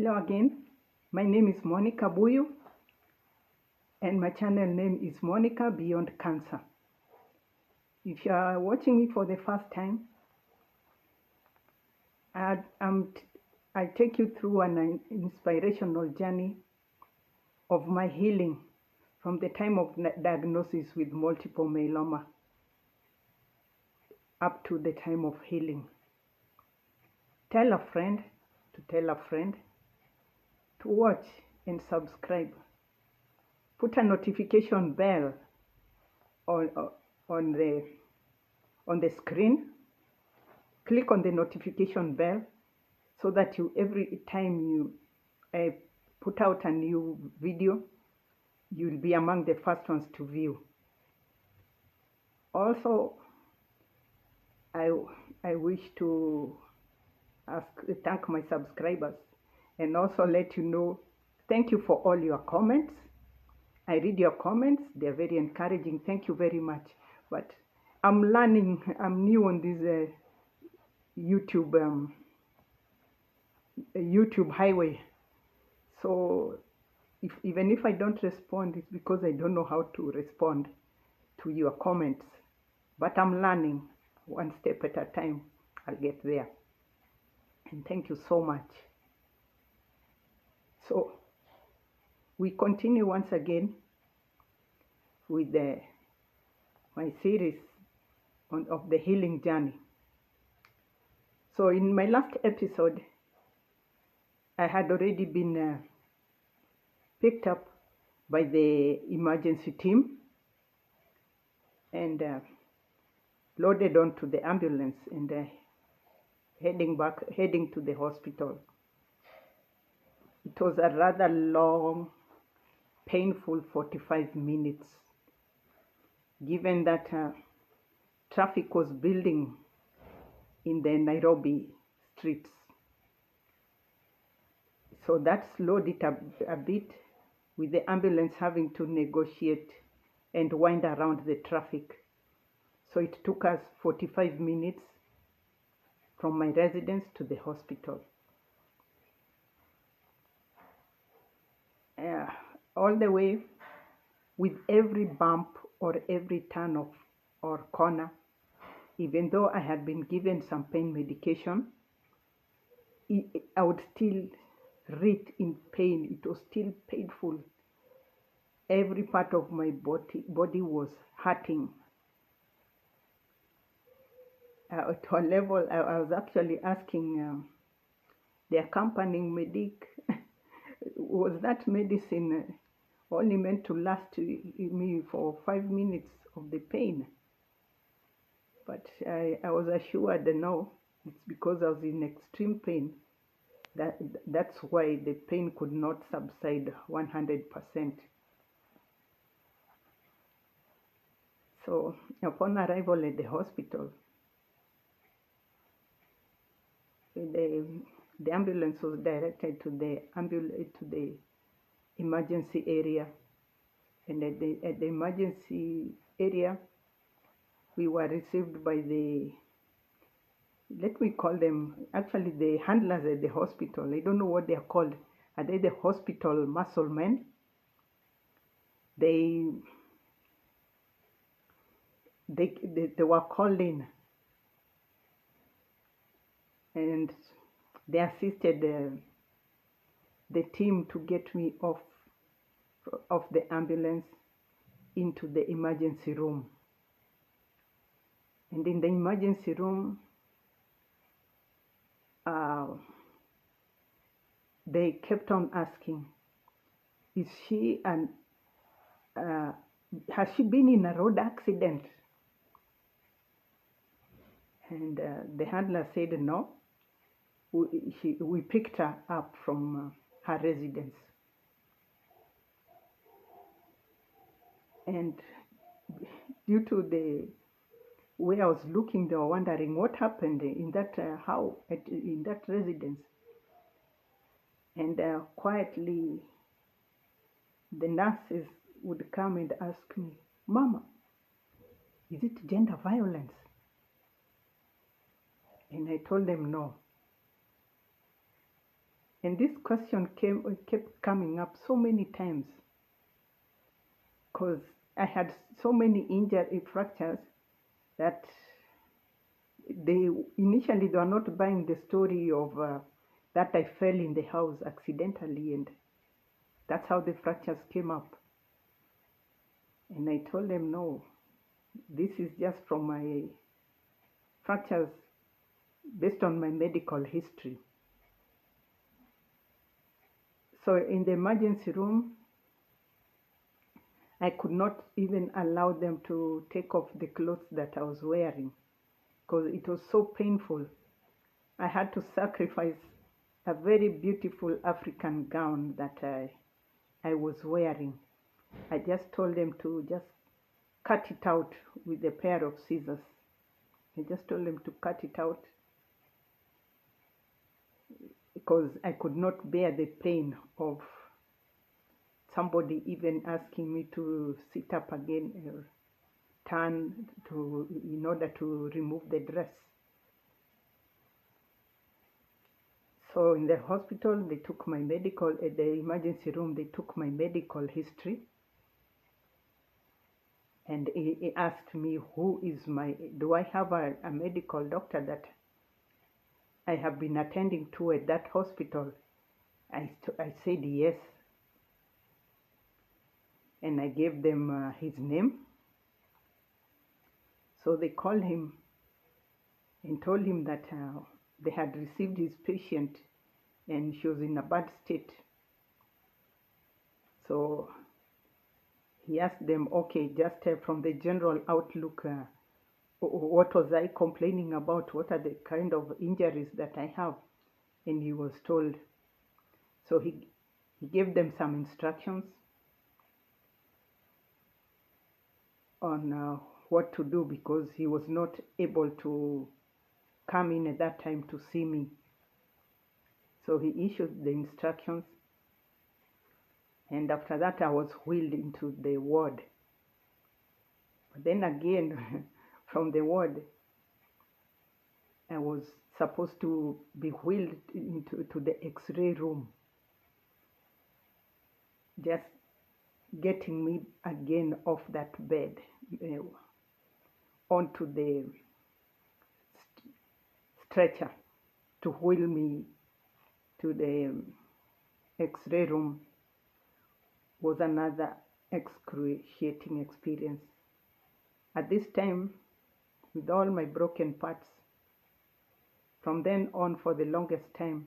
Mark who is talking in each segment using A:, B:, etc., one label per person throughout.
A: Hello again, my name is Monica Buyu and my channel name is Monica Beyond Cancer. If you are watching me for the first time, I take you through an inspirational journey of my healing from the time of diagnosis with multiple myeloma up to the time of healing. Tell a friend to tell a friend to watch and subscribe. Put a notification bell on the screen. Click on the notification bell so that every time you put out a new video, you'll be among the first ones to view. Also, I wish to thank my subscribers and also let you know, thank you for all your comments. I read your comments, they're very encouraging. Thank you very much. But I'm learning, I'm new on this YouTube highway. So even if I don't respond, it's because I don't know how to respond to your comments. But I'm learning one step at a time. I'll get there. And thank you so much. So we continue once again with my series of the healing journey. So in my last episode, I had already been picked up by the emergency team and loaded onto the ambulance and heading to the hospital. It was a rather long, painful 45 minutes, given that traffic was building in the Nairobi streets. So that slowed it a bit, with the ambulance having to negotiate and wind around the traffic. So it took us 45 minutes from my residence to the hospital. All the way, with every bump or every turn or corner, even though I had been given some pain medication, I would still writhe in pain. It was still painful. Every part of my body was hurting. To a level, I was actually asking the accompanying medic, was that medicine only meant to last me for 5 minutes of the pain? But I was assured, no, it's because I was in extreme pain. That's why the pain could not subside 100%. So upon arrival at the hospital, the ambulance was directed to the emergency area, and at the emergency area, we were received by let me call them, actually the handlers at the hospital. I don't know what they are called. Are they the hospital muscle men? They were called in, and they assisted the team to get me off the ambulance into the emergency room. And in the emergency room, they kept on asking, has she been in a road accident? And the handler said no. We picked her up from her residence. And due to the way I was looking, they were wondering what happened in that in that residence. And quietly, the nurses would come and ask me, "Mama, is it gender violence?" And I told them no. And this question kept coming up so many times because I had so many injury fractures that they initially they were not buying the story of that I fell in the house accidentally, and that's how the fractures came up. And I told them, no, this is just from my fractures based on my medical history. So in the emergency room, I could not even allow them to take off the clothes that I was wearing because it was so painful. I had to sacrifice a very beautiful African gown that I was wearing. I just told them to just cut it out with a pair of scissors. I just told them to cut it out because I could not bear the pain of somebody even asking me to sit up again or turn in order to remove the dress. So in the hospital, they took my medical, at the emergency room, they took my medical history. And he asked me, do I have a medical doctor that I have been attending to at that hospital? I said yes. And I gave them his name. So they called him and told him that they had received his patient and she was in a bad state. So he asked them, okay, just from the general outlook, what was I complaining about? What are the kind of injuries that I have? And he was told. So he gave them some instructions on what to do because he was not able to come in at that time to see me. So he issued the instructions, and after that I was wheeled into the ward. But then again, from the ward, I was supposed to be wheeled into the X-ray room, just getting me again off that bed onto the stretcher to wheel me to the X-ray room was another excruciating experience. At this time, with all my broken parts, from then on for the longest time,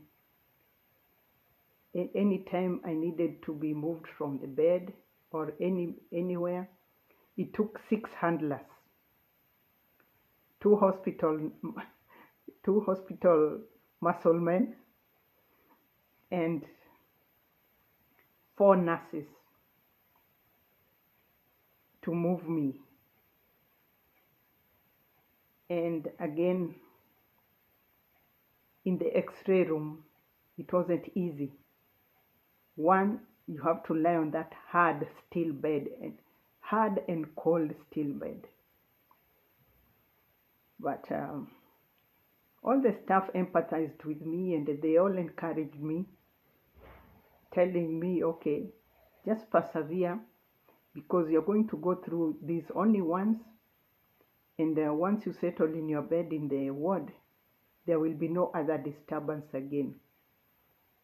A: any time I needed to be moved from the bed or anywhere, it took 6 handlers, two hospital muscle men, and 4 nurses to move me. And again, in the X-ray room, it wasn't easy. One, you have to lie on that hard steel bed, and hard and cold steel bed. But all the staff empathized with me and they all encouraged me, telling me, okay, just persevere because you're going to go through this only once, and once you settle in your bed in the ward, there will be no other disturbance again.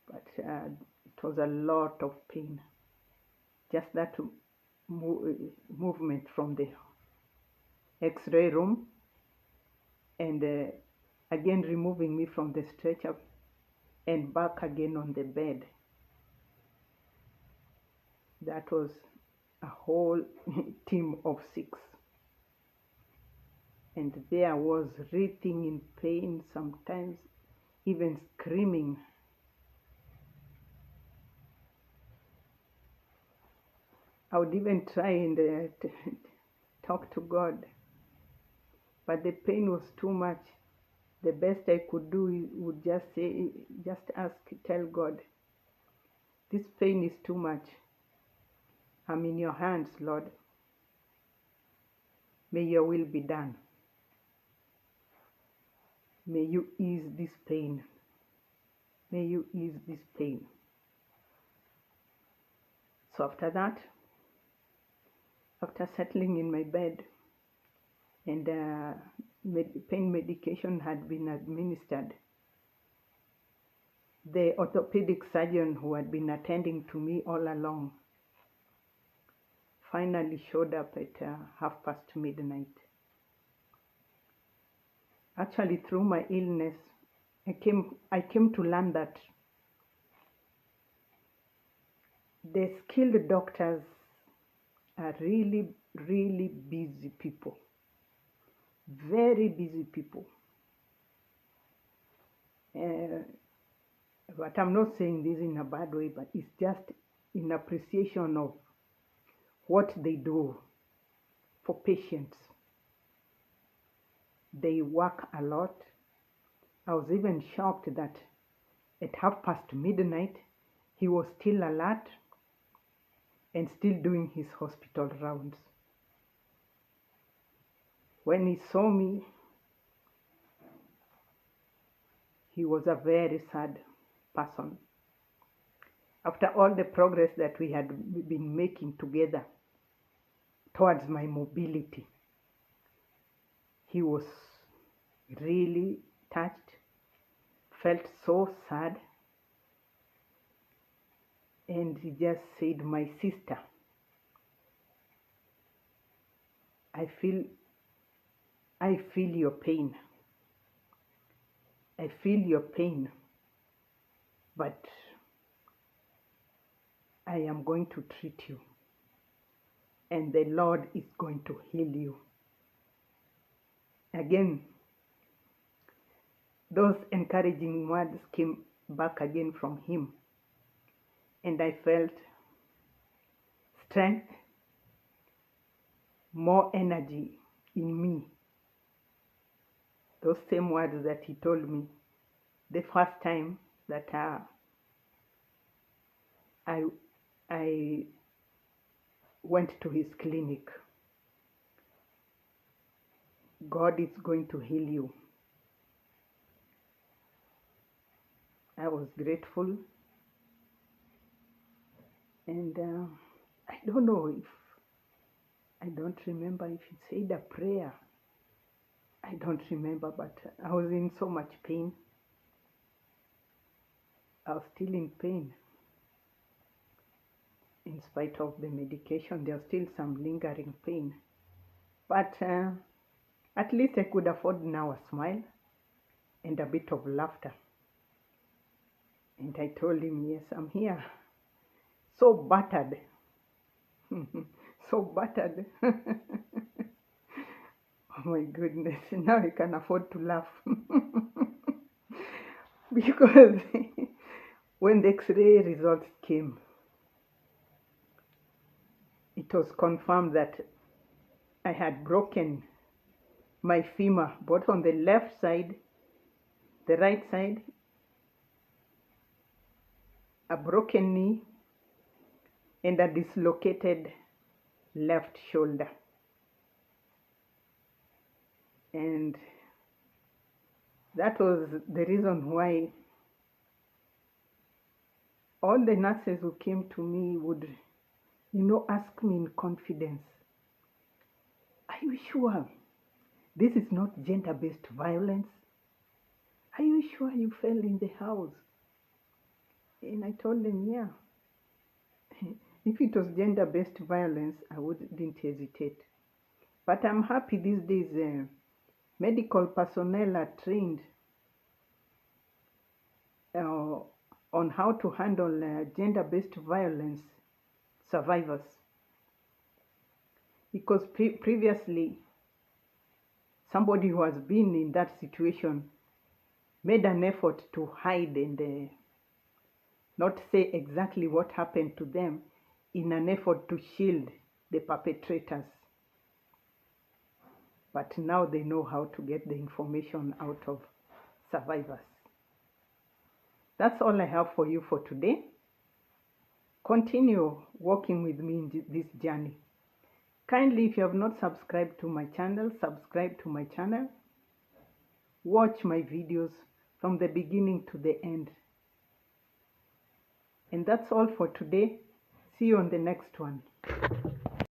A: But it was a lot of pain. Just that movement from the X-ray room and again removing me from the stretcher and back again on the bed. That was a whole team of 6. And there I was writhing in pain, sometimes even screaming. I would even try and talk to God, but the pain was too much. The best I could do would just tell God, this pain is too much. I'm in your hands, Lord. May your will be done. May you ease this pain. May you ease this pain. So after that, after settling in my bed and pain medication had been administered, the orthopedic surgeon who had been attending to me all along finally showed up at midnight. Actually, through my illness, I came to learn that the skilled doctors are really, really busy people. Very busy people. But I'm not saying this in a bad way, but it's just in appreciation of what they do for patients. They work a lot. I was even shocked that at midnight, he was still alert and still doing his hospital rounds. When he saw me, he was a very sad person. After all the progress that we had been making together towards my mobility, he was really touched, felt so sad, and he just said, "My sister, I feel your pain. I feel your pain, but I am going to treat you, and the Lord is going to heal you." Again, those encouraging words came back again from him, and I felt strength, more energy in me. Those same words that he told me the first time that I went to his clinic. God is going to heal you. I was grateful, and I don't know if, I don't remember if he said a prayer. I don't remember, but I was in so much pain. I was still in pain. In spite of the medication, there was still some lingering pain. But at least I could afford now a smile and a bit of laughter. And I told him, "Yes, I'm here. So battered." So battered. Oh my goodness, now I can afford to laugh. Because when the X-ray results came, it was confirmed that I had broken my femur, both on the left side, the right side, a broken knee, and a dislocated left shoulder. And that was the reason why all the nurses who came to me would, ask me in confidence, "Are you sure this is not gender-based violence? Are you sure you fell in the house?" And I told them, "Yeah. If it was gender-based violence, I wouldn't hesitate. But I'm happy these days medical personnel are trained on how to handle gender-based violence survivors. Because previously, somebody who has been in that situation made an effort to hide and not say exactly what happened to them in an effort to shield the perpetrators. But now they know how to get the information out of survivors." That's all I have for you for today. Continue walking with me in this journey. Kindly, if you have not subscribed to my channel, subscribe to my channel. Watch my videos from the beginning to the end. And that's all for today. See you on the next one.